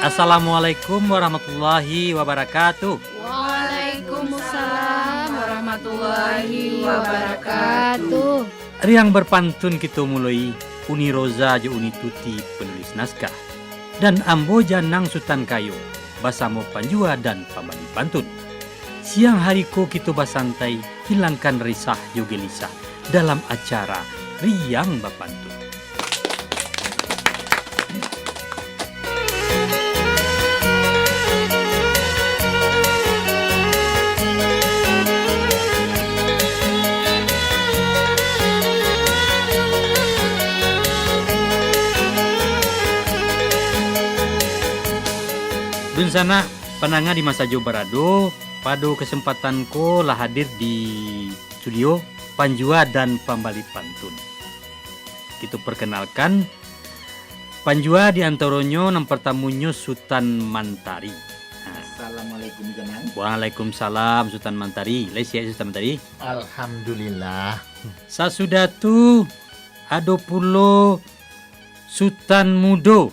Assalamualaikum warahmatullahi wabarakatuh. Waalaikumsalam warahmatullahi wabarakatuh. Riang berpantun kita mulai Uni Roza je Uni Tuti penulis naskah dan Ambo Janang Sutan Kayo Basamo Panjua dan Pambali Pantun. Siang hariko kita basantai hilangkan risah yo gelisah dalam acara Riang Bapantun. Dun sana penanga di masa Jo Barado, pada kesempatanku lah hadir di studio Panjua dan Pambali Pantun. Kita perkenalkan Panjua di antaranya yang pertamunya Sultan Mantari. Assalamualaikum Janang. Waalaikumsalam Sultan Mantari. Lesia Sultan Mantari. Alhamdulillah. Sasudah tu ada pulo Sultan Mudo.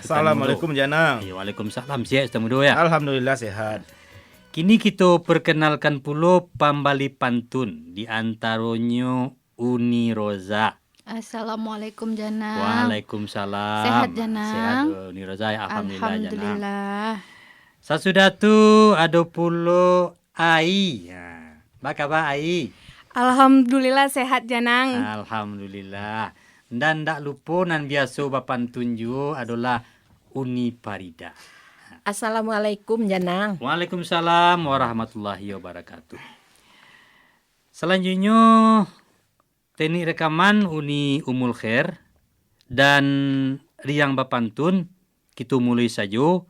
Assalamualaikum Janang. Waalaikumsalam sihat Sultan Mudo ya. Alhamdulillah sehat. Kini kita perkenalkan pulo Pambali Pantun di antaranya Uni Roza. Assalamualaikum Janang. Waalaikumsalam. Sehat Janang. Sehat Uni Roza ya. Alhamdulillah. Sasudah tu ada pulo Ai. Bagaimana Ai? Alhamdulillah sehat Janang. Alhamdulillah. Dan tak lupa nan biasa bapantun juga adalah Uni Parida. Assalamualaikum Janang. Waalaikumsalam warahmatullahi wabarakatuh. Selanjutnya teknik rekaman Uni Umul Khair dan Riang Bapantun kita mulai saja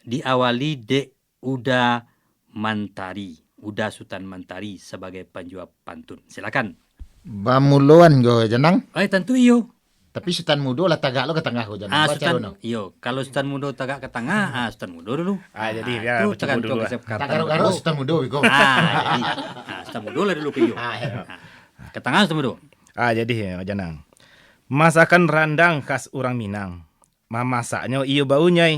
diawali Dek Uda Mantari, Uda Sultan Mantari sebagai panjua pantun. Silakan. Bamuluan go Janang. Tentu iyo. Tapi Sultan Mudo lah tagak lo ke tengah go Janang. Baca Sultan, dulu. iyo. Kalau Sultan Mudo tagak ke tengah, Sultan Mudo dulu. Jadi biar itu bertemu dulu. Tagaro Sultan Mudo go. Jadi Sultan Mudo lah dulu ke iyo. Ke tengah Sultan Mudo. Jadi ya Janang. Masakan randang khas orang Minang. Mamasaknya iyo baunya.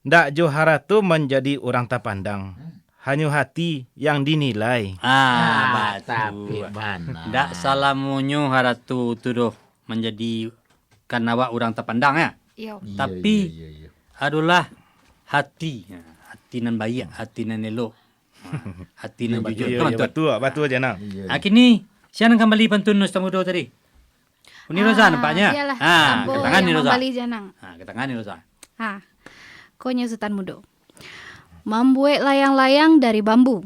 Ndak johara tu menjadi orang tapandang. Hanya hati yang dinilai. Tapi Batu. mana? Ndak salamunyo haratu tuduh menjadi kanawa orang terpandang ya. Yo. Tapi adalah hati. Hati nan baik, hati nan elok. Hati nan jujur. Iya, betul Janang. Kini siapa kembali pantun Ustaz Mudo tadi? Uni Roza nampaknya. Iyalah. Ke Ambo tangan ni yang Roza. membali Janang. Ke tangan ni Roza. Konya Sultan Mudo. Membuat layang-layang dari bambu.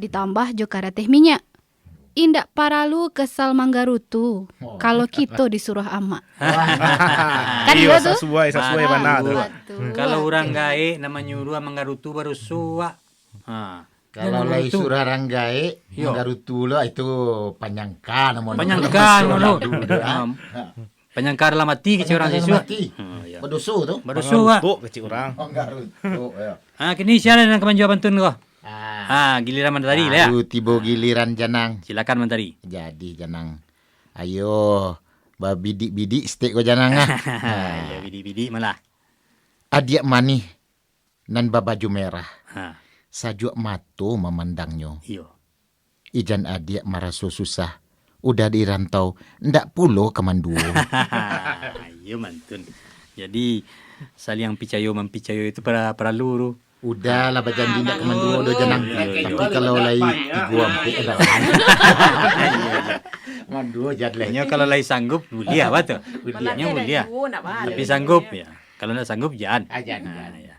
Ditambah jokara teh minyak. Indak paralu kesal manggarutu. Kalau kita disuruh ama. Kan Iya, dia tuh? sesuai benar tu. Betul. Kalau orang gae nama nyuruh manggarutu baru suak. Kalau lai surah ranggai, Yo. Manggarutu lo itu panyangka namanya. Panyangkan lo. Panyangkar dalam hati kecil orang siswa. Ya. Bedusu tu. Baru suak. Tu kecil orang. Manggarutu. Kini siapa yang akan menjawab pantun kau? Giliran Mantari lah ya. Aduh, tiba giliran Janang. Silakan Mantari. Jadi Janang. Ayo, bidik-bidik steak ko Janang ah. Ya bidi-bidi malah. Adik manih nan babaju merah. Sajuk mato memandangnya. Iyo. Ijan adik maraso susah. Udah dirantau, ndak pulo ke Manduo. Iyo mantun. Jadi saling picayo mempicayo itu perlu tu. Udah lah berjanji ndak ke Manduo do Janang. Tapi kalau lai gua ampe ada. Manduo jadleh. Kalau lagi sanggup mulia apa tu? Mulianya mulia. Tapi sanggup ya. Kalau tidak sanggup jangan. Ya.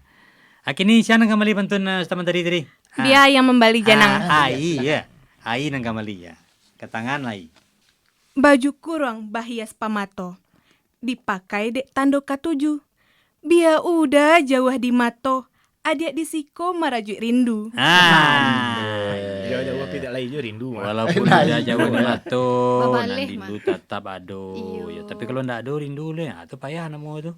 Kini siapa yang kembali pantun Ustaz Mantari tadi? Dia yang membali Janang. Ai ya. Ai nang kembali ya. Ketangan lai. Baju kurang bahias pamato. Dipakai dek tando katuju. Bia udah jauh di mato. Adik di siko marajuk rindu. Jauh-jauh tidak lagi je rindu. Walaupun sudah jauh di mato, Babaleh, nan rindu tetap ado. Ya, tapi kalau ndak ado rindu le, itu payah nama tu.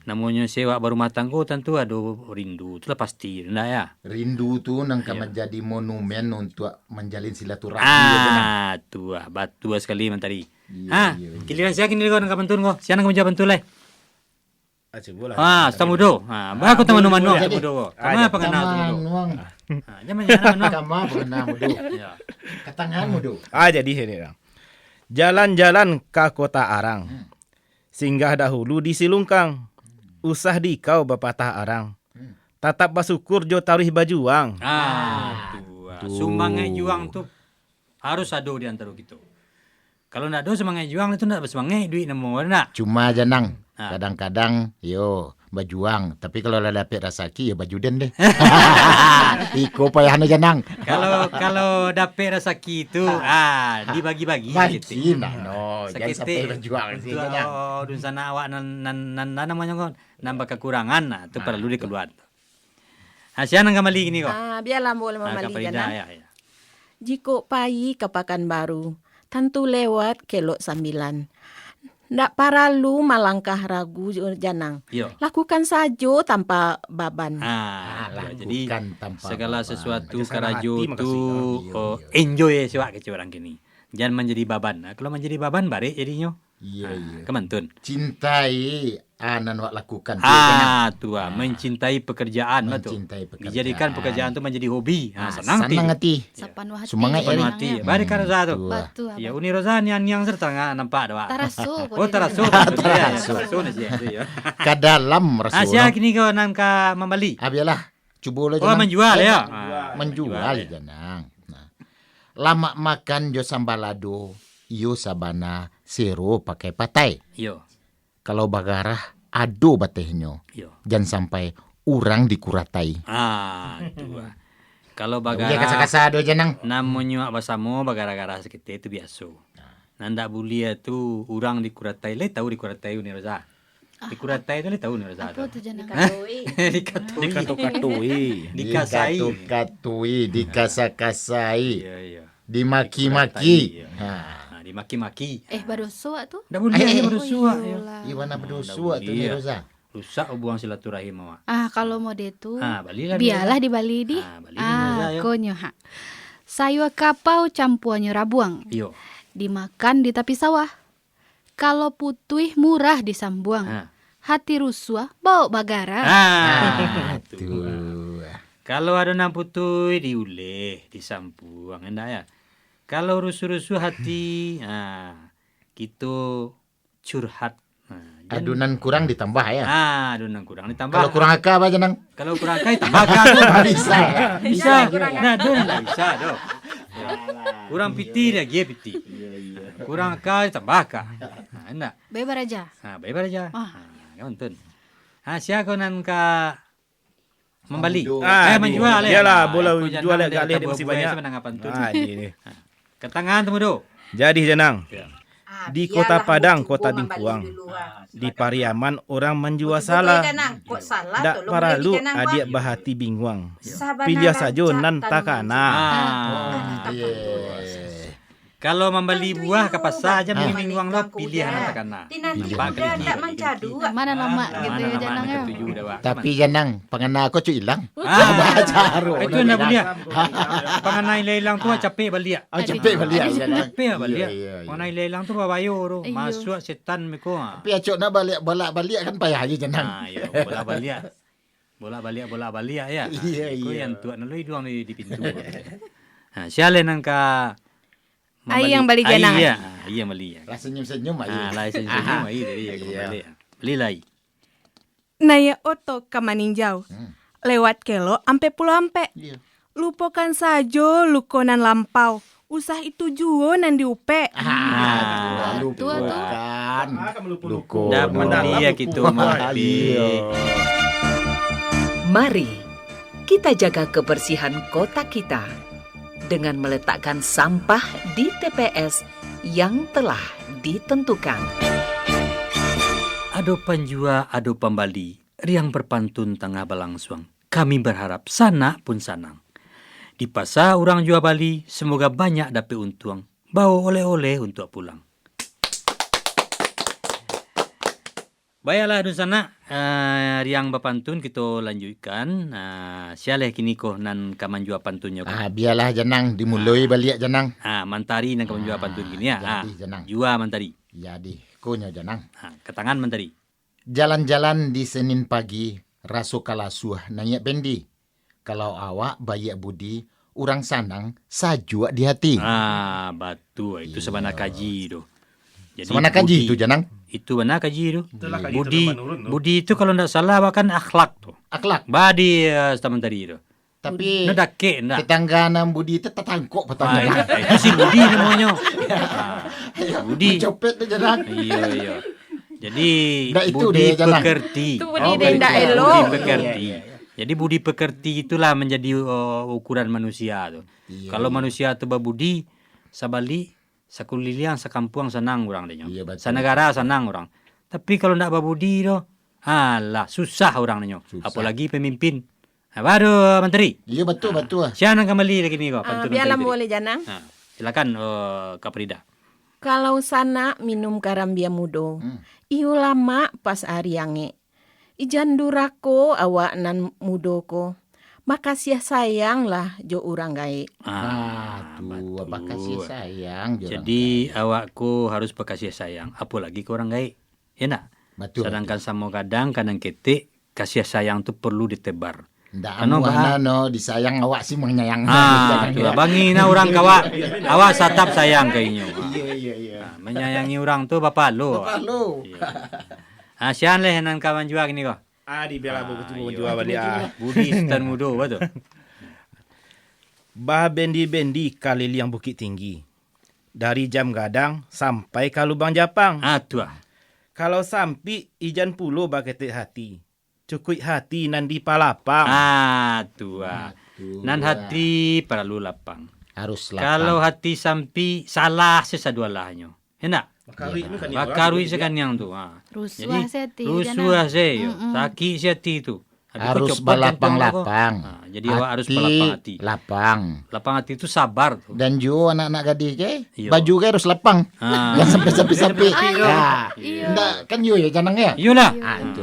Namanya sewa baru matang ko tentu ado rindu. Itulah pasti, enggak ya? Rindu tu nang menjadi monumen untuk menjalin silaturahmi. Tua, batu sekali Mantari. Iya. Giliran siapa kini kau nak pantun kau? Siapa nak menjawab pantun le? Coba lah. Tamudo. Bago tamu mano boleh. tamudo. Ah, Kama pangana Tamang tamudo. nuang. Jaman yana no. Kama pernah mudo. Ya. Katangan mudo. Jadi ini orang. Jalan-jalan ke kota Arang. Singgah dahulu di Silungkang. Usah di kau bapatah Arang. Tatap basukur jo tarih bajuang. Sumangai juang tuh harus ada di antara gitu. Kalau ndak ada semangai juang itu ndak bersemangai duit nemu nak. Cuma janang. Ah. Kadang-kadang yo bajuang, tapi kalau lah dapet rasaki ya baju den deh. Iko payahna janang. Kalau dapet rezeki itu dibagi-bagi Bagi nah no, jangan Sakit sampai berjuang sih janang. dun sana awak nan namanya kon nambah kekurangan itu perlu dikeluar. Asia nang kamali gini kok. Biarlah boleh memali Kaparida Janang. ya. Jiko payi ke Pekanbaru, tentu lewat kelok 9. Ndak paralu malangkah ragu Janang. Yo. Lakukan saja tanpa beban. Jadi Lakukan tanpa segala beban. sesuatu Aja senang karajo hati, tu makasih. enjoy siwak ke orang kini. Jangan menjadi beban. Kalau menjadi beban balik jadinya. Iya. Kemantun. Cintai anan wak lakukan. Jangan. Tua mencintai pekerjaan betul. Mencintai pekerjaan. Dijadikan pekerjaan itu menjadi hobi. Senang Senang hati. Sapan wahati. Semangat Penuh Janang hati. ya. Bari karza tu. Batu Ya apa? uni roza yang serta nggak nampak doa. Taraso. Oh taraso. Taraso ya. Kadalam Asia Rasulullah. kini kau nan ka membeli. Biarlah. Coba lah Oh menjual ya. Menjual janang. Nah. Lama makan jo sambalado. Iyo sabana sero pakai patai. Yo. Kalau bagarah ado batehnya. Yo. Jangan sampai orang dikuratai. Tua. Kalau Ya bagara kasa-kasa ado janang. namonyo basamo bagara-gara sakit itu biasa. Nanda bulia tu orang dikuratai le tahu dikuratai uni roza. Dikuratai itu le tahu uni roza. Apa tuh Janang? Dikatui. Dikatu-katui. Dikasai. Dikatu-katui, dikasa-kasai, Iya iya. dimaki-maki. Dimaki-maki. Baru suak tuh. Ndak boleh ya baru suak ya. Iwana berdosua tuh Iya. nih Roza. Rusak hubungan silaturahim mama. Kalau mau itu Bali lah. biarlah di Bali di. Bali Roza ya. Konyo ha. Sayur kapau campuannya rabuang. Iyo. Dimakan di tepi sawah. Kalau putih murah di Sambuang. Hati rusua bawa bagara. Tuh. Kalau ada nang putui diuleh, disampuang enggak ya. Kalau rusuh-rusuh hati, kita curhat. Adunan kurang ditambah ya. Adunan kurang ditambah. Kalau kurang apa apa janang? Kalau kurang kai tambah kan. Bisa ya. Bisa. Nah, dong lah bisa dong. Kurang piti lagi piti. Kurang kai tambah ka. Enggak. Bebar aja. Bayar aja. Nonton. Siapa nan ka membeli? Menjual ya. Iyalah, boleh jual agak leh masih banyak. Ini. Ketangan temu do. Jadi Janang, di Kota Biarlah Padang, buku Kota membali Bingkuang, dulu, di Pariaman orang menjual Buku salah. Janang, kok salah? Dak Tolong paralu beli Janang, adik Bang. bahati binguang. Sabana Pilih saja rancak nan tanu takana. Kalau membeli buah ke pasar aja beli uang lo pilih anak takana. Tinanti Pilih. muda ndak mencadu. Mana lama gitu ya Janang ya. Tapi janang pengena aku cuy hilang. Itu ndak boleh. Panganai lelang tu capek balik. Cepet balik janang. Capek balik. Iya. Panganai lelang tu babayo tu. Masuk setan meko. Tapi acok nak balik kan payah aja janang. Ya bolak-balik ya. Iya, Ko iya. yang tuan lu doang di pintu. Siale nang ka Ai yang balik Janang. Iya beli ya. Lah senyum-senyum aja. Lah senyum ai dari ya kembali. Beli lagi. Naya oto ke maninjau. Lewat kelo ampe pulau ampe. Iya. Lupakan saja lukonan lampau. Usah itu juo nan diupe. Tua tuh. Kan. Luko. Ndak mendali ya gitu mapi. Mari kita jaga kebersihan kota kita dengan meletakkan sampah di TPS yang telah ditentukan. Ado panjua, ado pembali, riang berpantun tengah balangsuang. Kami berharap sana pun sanang. Di pasar orang jual Bali, semoga banyak dapat untung. Bawa oleh-oleh untuk pulang. Baiklah di sana, riang berpantun kita lanjutkan. Sialeh kini ko nan kaman jua pantunnya ko. Biarlah janang dimulai balik janang. Mantari nan kaman jua pantun gini ya. Jadi janang. Jua mantari. Jadi konya janang. Ketangan mantari. Jalan-jalan di Senin pagi, raso kalasuah nanya bendi. Kalau awak bayak budi, orang sanang sajua di hati. Batu itu sebenarnya kaji itu. Jadi Semana kaji itu Janang. Itu benar kaji itu. Itulah kaji Budi, itu menurun, no? budi itu kalau tidak salah bahkan akhlak tuh. Akhlak. Badi teman tadi itu. Tapi Ndak ke ndak. tetangga nam budi itu tetangkok petangga. Itu si Budi namanya. Budi. Copet tu Janang. Iya. Jadi Ndak itu budi dia, Janang. pekerti. Itu budi dia ndak Budi elok. pekerti. Jadi budi pekerti itulah menjadi ukuran manusia tuh. Kalau manusia tu berbudi, sabali, sakuliliang, sakampung senang orang dia. Iya, betul. Sanegara senang orang. Tapi kalau ndak berbudi tu, alah susah orang dia. Susah. Apalagi pemimpin. Baru menteri. Iya betul. Siapa kembali lagi ni kau? Biarlah boleh Janang. Silakan Kak Prida. Kalau sana minum karambia mudo, iyo lama pas hari yange. Ijan durako awak nan mudoko. Makasih sayang lah jo urang gae. Tuh, apa kasih sayang. Jadi awakku harus berkasih sayang. Apalagi ke orang gaib. Ya nak? Betul. Sedangkan sama kadang ketik kasih sayang tu perlu ditebar. Ndak Ano amuana no disayang awak sih menyayang. Tu bangi na orang kawa. Awak satap sayang kayaknya. Iya. Menyayangi orang tu bapa lu. Halo. Sian leh nan kawan jua gini kau. Di bela buku Iya. jual balik. Budi stan mudo betul. Bah bendi-bendi kali liang Bukit Tinggi. Dari jam gadang sampai ke lubang Japang. Tu Kalau sampai ijan pulo baketik hati. Cukui hati nan di palapang. tu Nan hati perlu lapang. Harus Kalau hati sampai salah sesadualahnya. Enak? Bakarui sekan yang tu. Rusuh seti. Rusuh saya. Sakit hati tu. harus balapang-lapang. Jadi awak harus balapang hati. Lapang. Lapang hati itu sabar tuh. Dan juga anak-anak gadis ke, Iya. baju ke harus lapang. Jangan sampai-sampai. Ya. Iya. Ndak kan yo ya janang ya. Iyalah. Itu.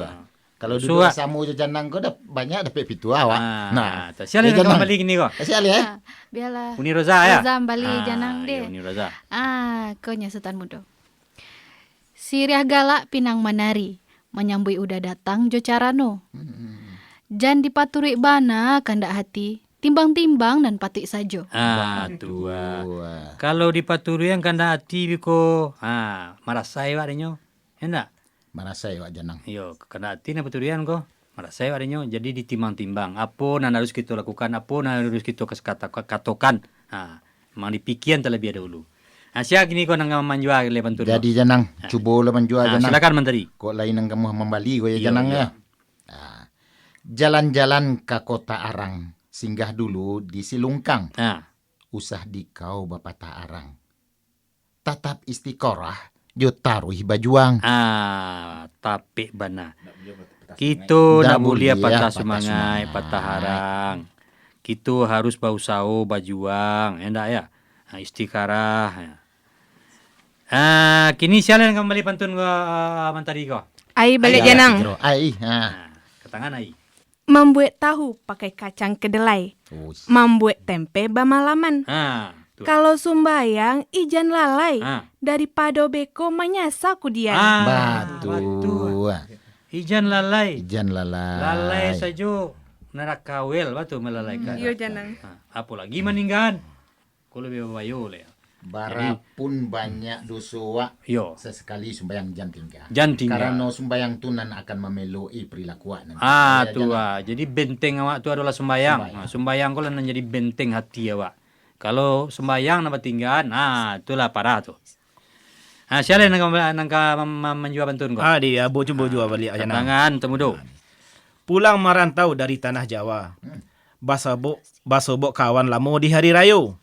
Kalau Suah. dulu samu je janang ko dah banyak dapat pitu awak. Nah, siapa ya, yang kembali gini kok? kasih ali ya. Biarlah. Uni Roza ya? Roza balik janang iya, deh. Uni Roza. Kau nyasutan mudo. Siriah galak pinang menari, menyambui udah datang jo carano. Jan dipaturi bana kandak hati, timbang-timbang dan patik sajo. Tua. Wah. Kalau dipaturi yang kanda hati biko, marasai wak denyo. Hendak? Mana saya wak janang. Iyo, kanda hati na paturian ko. Marasai wak denyo. Jadi ditimbang-timbang. Apa nan harus kita lakukan, apa nan harus kita katokan. Memang dipikiran terlebih dahulu. Siap gini ko nang manjua leban tu. Jadi janang, cuba lah menjual janang. Silakan menteri. Kok lain nang kamu membali ko ya Iya, janang iya. ya. Jalan-jalan ke kota Arang, singgah dulu di Silungkang. Usah di kau Bapak Ta Arang. Tatap istiqorah, jo taruh bajuang. Tapi bana. Kita Ndak nak mulia boleh patah patah semangai, semangat. patah harang. Kita harus bausau bajuang, endak ya? Istiqarah. Kini siapa yang kembali pantun ko mentari ko? Ai balik janang. Ai, Ketangan ai. Membuat tahu pakai kacang kedelai. Membuat tempe bamalaman. Tu. Kalau sumbayang ijan lalai. Ah. Daripada beko menyasa kudian. batu. Ijan lalai. Ijan lalai. Lalai saja narak kawel batu melalaikan. Iya janang. Apa lagi meninggal? Kalau lebih bayo le. Barapun banyak dosa Yo. sesekali sembayang janting ka. Janting ka. Karena sembayang tunan akan memeloi perilakuan. Jadi benteng awak tu adalah sembayang. Sembayang kau lah jadi benteng hati awak. Kalau sembayang nama tinggal, itulah parah tu. Siapa yang menjual bantun kau? Di abu cuba jual balik aja nang. Tangan temudo. Pulang merantau dari tanah Jawa. Basobok kawan lamo di hari raya.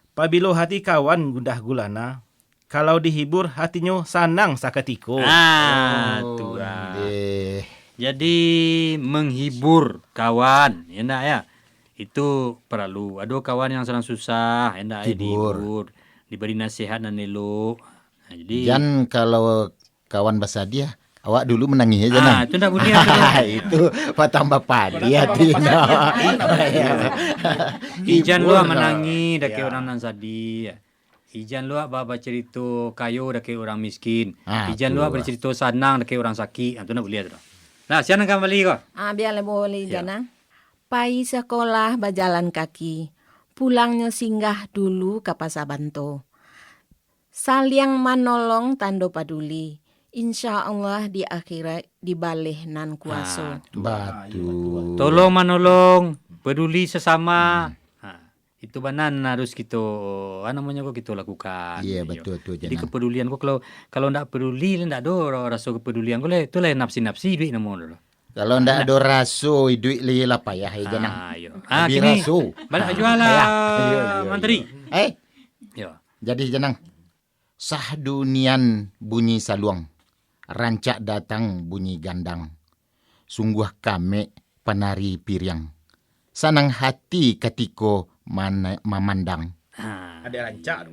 Pabilo hati kawan gundah gulana. Kalau dihibur hatinya sanang saketiko. Jadi menghibur kawan, endak ya? Itu perlu. Ada kawan yang sedang susah, endak ya dihibur, diberi nasihat dan elok. Jadi Jan kalau kawan bahasa dia, awak dulu menangis ya jangan. itu endak bunyi Itu patambah padi hati. Ijan lu menangi dak orang nan sadi. Ijan luak baba cerita kayo dah kayak orang miskin. Ah, Ijan tu luak lah. bercerita sanang dah kayak orang sakit. Itu nak boleh tu. Nah, siapa nak kembali kau? Biarlah boleh Ya. Janang. Pai sekolah berjalan kaki. Pulangnya singgah dulu ke Pasar Banto. Saliang manolong tando paduli. Insya Allah di akhirat dibalih nan kuasa. Batu. Tolong menolong, peduli sesama. Itu banan harus kita namanya kok kita lakukan. Iya, betul tu Jadi Janang. kepedulian kok kalau ndak peduli ndak ada rasa kepedulian kok itu lah nafsi-nafsi duit namo dulu. Kalau ndak ada raso, duit li lah payah Janang. Yo. Lebih Kini raso. balik jual Iya, lah menteri. Yo. Jadi Janang, sah dunian bunyi saluang, rancak datang bunyi gandang. Sungguh kami penari piriang, sanang hati ketiko memandang. Ada rancak tu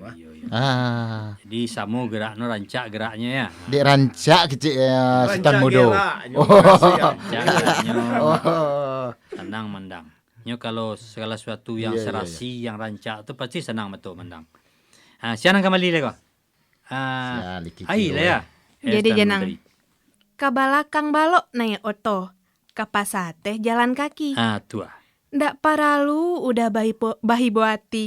ah. Jadi samo gerakno rancak geraknya ya. Dek rancak kecil Sultan Rancak Mudo. geraknya. Rancak geraknya. Oh. Senang mandang. Nyo kalau segala sesuatu yang Iya, iya, serasi, yang rancak tu pasti senang betul mandang. Siapa nak kembali lagi kau? liki Ai lah ya. Jadi Tuan Janang. Menteri. Kabalakang balok naik oto. Kapasa teh jalan kaki. Tua. Ndak paralu udah bahi boati.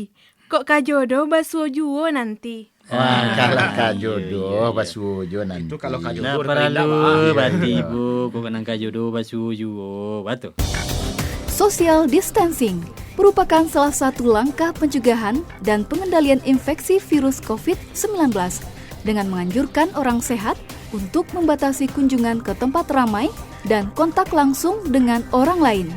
Kok kajodo basuh juo nanti. Wah, kalah kajodoh basujo nanti. Itu kalau kajodoh Nah, perlu bati ibu, kau kenang kajodoh basuh juo, batu. Social distancing merupakan salah satu langkah pencegahan dan pengendalian infeksi virus COVID-19 dengan menganjurkan orang sehat untuk membatasi kunjungan ke tempat ramai dan kontak langsung dengan orang lain.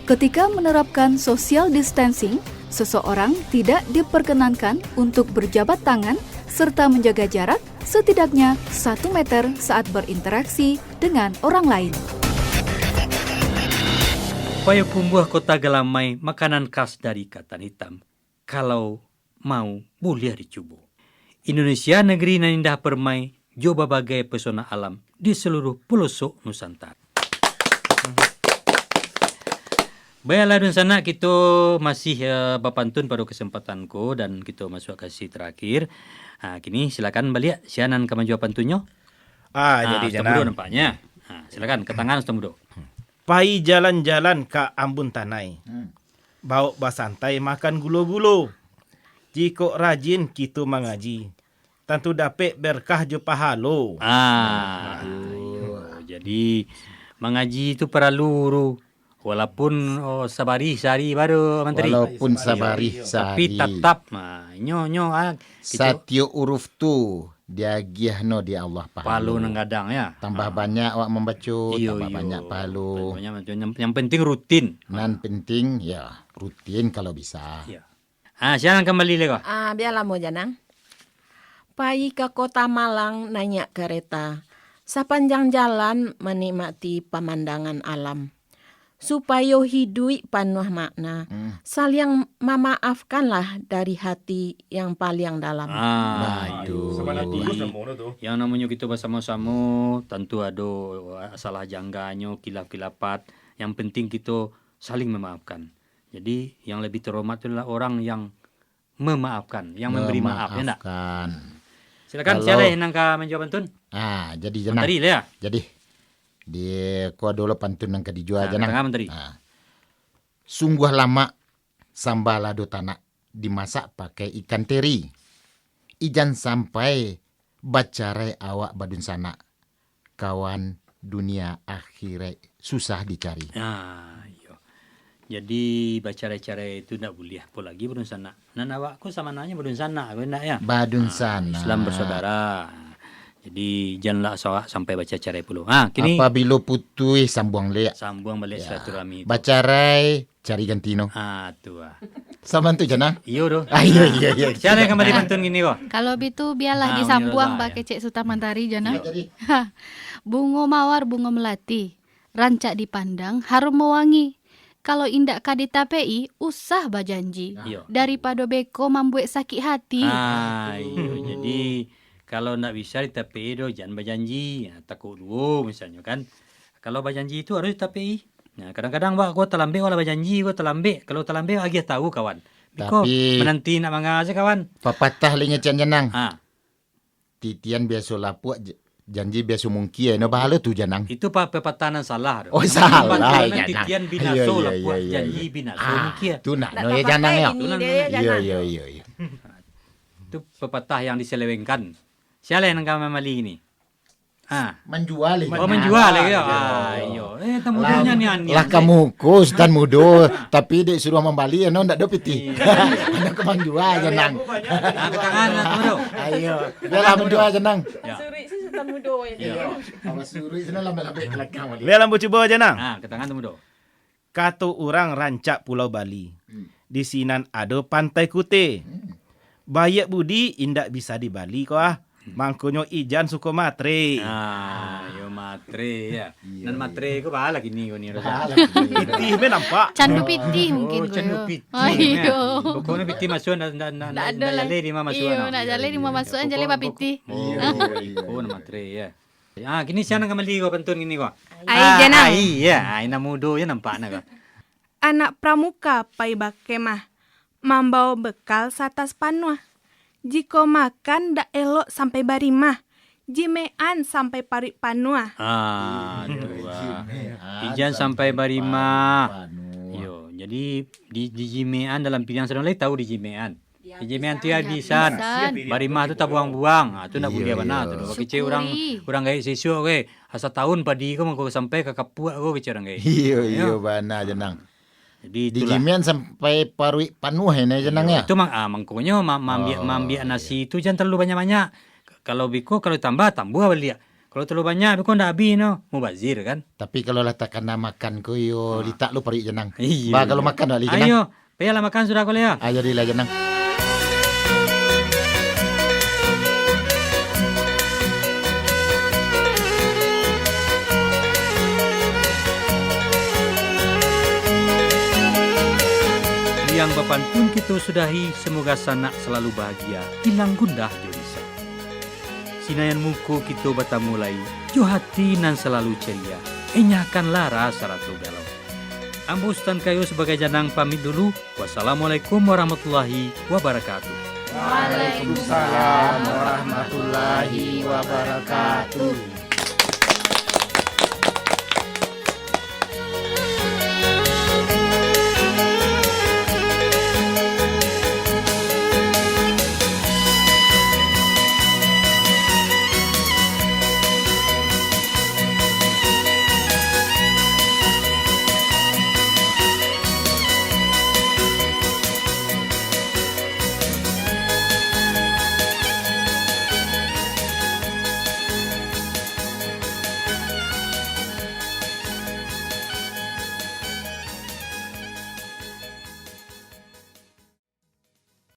Ketika menerapkan social distancing, seseorang tidak diperkenankan untuk berjabat tangan serta menjaga jarak setidaknya 1 meter saat berinteraksi dengan orang lain. Payakumbuh Kota Galamai, makanan khas dari Katan Hitam. Kalau mau, boleh dicoba. Indonesia negeri nan indah permai, jo berbagai pesona alam di seluruh pelosok Nusantara. Baiklah dan sana kita masih berpantun pada kesempatanku dan kita masuk ke sesi terakhir. Kini silakan balik sianan kemajuan pantunnya. Jadi Ustaz Mudo Janang. nampaknya. Silakan ke tangan Ustaz Mudo. Pai jalan-jalan ke Ambon Tanai. Bawa basantai makan gulo-gulo. Jika rajin kita mengaji, tentu dapat berkah jo pahalo. Jadi mengaji itu perlu walaupun sabari sehari baru menteri. Walaupun sabari Tapi sehari. tetap nyo kita Satyo uruf tu dia giahno dia Allah palu pahala. nenggadang ya. Tambah banyak awak membaca, Iyo, tambah iyo. banyak pahala. Yang penting rutin. Nan penting ya rutin kalau bisa. Ya. Siapa kembali lagi? Biarlah mau Janang. Pai ke kota Malang nanya kereta. Sepanjang jalan menikmati pemandangan alam. Supaya hidup penuh makna. Saling memaafkanlah dari hati yang paling dalam. Aduh. Yang namanya kita bersama-sama tentu ada salah jangganya, kilaf-kilafat. Yang penting kita saling memaafkan. Jadi yang lebih terhormat adalah orang yang memaafkan, yang memberi maaf, ya enggak? Memaafkan. Silakan Kalau- siapa yang nangka menjawab pantun? Jadi Janang. Menteri lah ya. Jadi di kuah dulu pantun yang kedua Janang. Tengah menteri. Sungguh lama sambal lado tanak dimasak pakai ikan teri. Ijan sampai bacare awak badun sana. Kawan dunia akhirat susah dicari. Iya. Jadi baca-cara itu tidak boleh. Apa lagi badun sana? Nan awakku sama nanya badun sana, enggak ya? Badun sana. Islam bersaudara. Jadi janganlah soak sampai baca cara puluh. Kini Apabila putui sambuang lea. sambung balik silaturahmi. Bacarai cari gantino. Tu ah. Sama tu Janang. Iyo doh. Iya. Siapa yang kembali pantun gini kok? Kalau itu biarlah Uni disambuang Rosa, pakai Cek Suta Mantari Jana. Jadi Bungo mawar bungo melati, rancak dipandang harum mewangi. Kalau indak kadita PI, usah bajanji. Iyo. Daripada beko membuat sakit hati. Iyo. Jadi kalau ndak bisa di TPI do jangan berjanji. Takut dulu misalnya kan. Kalau berjanji itu harus di TPI. Nah, kadang-kadang gua terlambat wala berjanji, gua terlambat. Kalau terlambat lagi tahu kawan. Biko, Tapi menanti nak manga aja kawan. papatah linga Cian Janang. Ah, Titian biasa lapuk janji biasa mungkin. No bahala tu Janang. itu pepatanan salah. Oh, salah, Pepatanan Janang. titian Iya, binaso iya, lah buat iya, janji iya. binaso Ah, mungkin. tu nak Tak no ya pakai Janang ya. ini dia, Janang. Iya. Itu pepatah yang diselewengkan. Siapa yang kami mali ini? Ah, Menjual oh menjual lagi ya. Ayo, tamunya ni ani. Lah kamu kus dan mudo, tapi dek suruh membali no ndak do piti. Anak menjual Janang. Ah, ketangan tamu. Ayo, biarlah menjual Janang. Ya. Suri si Sultan Mudo ya. Kalau suruh sana lambe-lambe kelakang. Lihat lampu coba Janang. Ah, ketangan tamu. Katu orang rancak Pulau Bali. Di sinan ada Pantai Kute. Bayak budi indak bisa di Bali kau ah. Mangkonyo ijan suko matre. Ah, yo matre ya. Dan matre ko bahala kini ko ni Rosa. Piti me nampak. Candu piti mungkin Oh, candu piti. Ayo. Pokoknya piti masuk na Ndak ada lah. jale di mama masuk. Iyo, nak jale di mama masukan jale pa piti. Oh, na matre ya. Ah, kini siya nang kamali ko pantun gini ko. Ai Janang. Ai ya, ai na mudo ya nampak na ko. Anak pramuka pai bakemah. Membawa bekal satas panua. Jiko makan dak elok sampai barimah. Jimean sampai parik panua. Ah, dua. Ijan sampai barima. Yo, jadi di jimean dalam pilihan sedang lain tahu di jimean. Di jimean tu ya disan. Barima tu tak buang-buang. Ah, tu nak Iya, bulia mana iya. tu. Kece orang gaya sesuatu ke. Asa tahun padi ko mangko sampai ke kapuak ko kece orang gaya. Iya bana Janang. Jadi Di itulah. Jimian sampai paruik panuh ini Janang ya. Itu mangkonyo mambiak nasi itu jangan terlalu banyak-banyak. Kalau biko kalau tambah balik. Kalau terlalu banyak biko ndak habis no. Mubazir kan. Tapi kalau letakkan makan ko yo litak lu paruik Janang. Iya. Ba kalau makan dak li Janang. Ayo, payahlah makan sudah kau ya. Ayo dilah Janang. Yang bapantun kita sudahi, semoga sanak selalu bahagia, hilang gundah jo risau. Sinayan muko kita batamulai, jo hati nan selalu ceria, enyahkanlah rasa ratu galau. Ambus tan kayo sebagai Janang pamit dulu. Wassalamualaikum warahmatullahi wabarakatuh. Waalaikumsalam warahmatullahi wabarakatuh.